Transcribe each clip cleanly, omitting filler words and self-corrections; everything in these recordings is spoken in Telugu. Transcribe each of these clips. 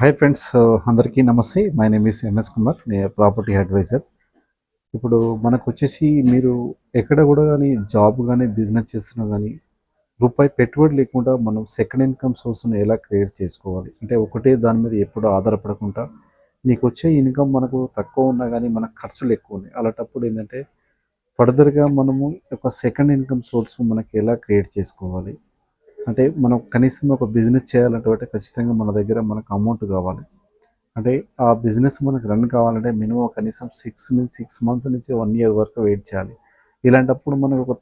హాయ్ ఫ్రెండ్స్, అందరికీ నమస్తే. My name is MS Kumar, నేను ప్రాపర్టీ అడ్వైజర్. ఇప్పుడు మనకు వచ్చేసి మీరు ఎక్కడ కూడా కానీ జాబ్ కానీ బిజినెస్ చేస్తున్నా కానీ రూపాయి పెట్టుబడి లేకుండా మనం సెకండ్ ఇన్కమ్ సోర్స్ని ఎలా క్రియేట్ చేసుకోవాలి అంటే ఒకటే దాని మీద ఎప్పుడు ఆధారపడకుండా నీకు వచ్చే ఇన్కమ్ మనకు తక్కువ ఉన్నా కానీ మనకు ఖర్చులు ఎక్కువ ఉన్నాయి. అలాంటప్పుడు ఏంటంటే ఫర్దర్గా మనము ఒక సెకండ్ ఇన్కమ్ సోర్స్ మనకి ఎలా క్రియేట్ చేసుకోవాలి అంటే మనం కనీసం ఒక బిజినెస్ చేయాలంటే ఖచ్చితంగా మన దగ్గర మనకు అమౌంట్ కావాలి. అంటే ఆ బిజినెస్ మనకు రన్ కావాలంటే మినిమం కనీసం 6 మంత్స్ నుంచి 1 ఇయర్ వరకు వెయిట్ చేయాలి. ఇలాంటప్పుడు మనకు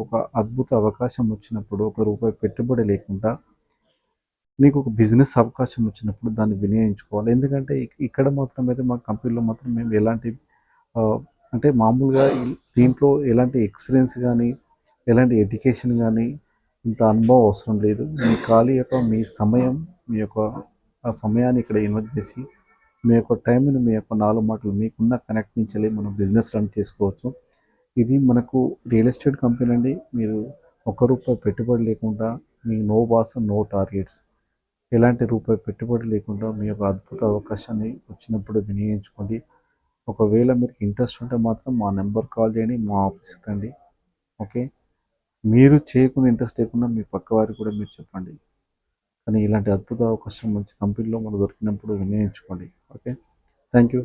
ఒక అద్భుత అవకాశం వచ్చినప్పుడు ఒక రూపాయి పెట్టుబడి లేకుండా నీకు ఒక బిజినెస్ అవకాశం వచ్చినప్పుడు దాన్ని వినియోగించుకోవాలి. ఎందుకంటే ఇక్కడ మాత్రం అయితే మా కంపెనీలో మాత్రం మేము ఎలాంటి అంటే మామూలుగా దీంట్లో ఎలాంటి ఎక్స్పీరియన్స్ కానీ ఎలాంటి ఎడ్యుకేషన్ కానీ ఇంత అనుభవం అవసరం లేదు. మీ ఖాళీ యొక్క మీ సమయం మీ యొక్క ఆ సమయాన్ని ఇక్కడ ఇన్వెస్ట్ చేసి మీ యొక్క టైంని మీ యొక్క 4 మాటలు మీకున్న కనెక్ట్ నుంచి వెళ్ళి మనం బిజినెస్ రన్ చేసుకోవచ్చు. ఇది మనకు రియల్ ఎస్టేట్ కంపెనీ అండి. మీరు ₹1 పెట్టుబడి లేకుండా మీ నో బాస్ నో టార్గెట్స్ ఎలాంటి రూపాయి పెట్టుబడి లేకుండా మీ యొక్క అద్భుత అవకాశాన్ని వచ్చినప్పుడు వినియోగించుకోండి. ఒకవేళ మీకు ఇంట్రెస్ట్ ఉంటే మాత్రం మా నెంబర్ కాల్ చేయండి, మా ఆఫీస్కి రండి. ఓకే, మీరు చేయకుండా ఇంట్రెస్ట్ లేకుండా మీ పక్క వారికి కూడా మీరు చెప్పండి. కానీ ఇలాంటి అద్భుత అవకాశం మంచి కంపెనీలో మనకు దొరికినప్పుడు వినియోగించుకోండి. Okay, thank you.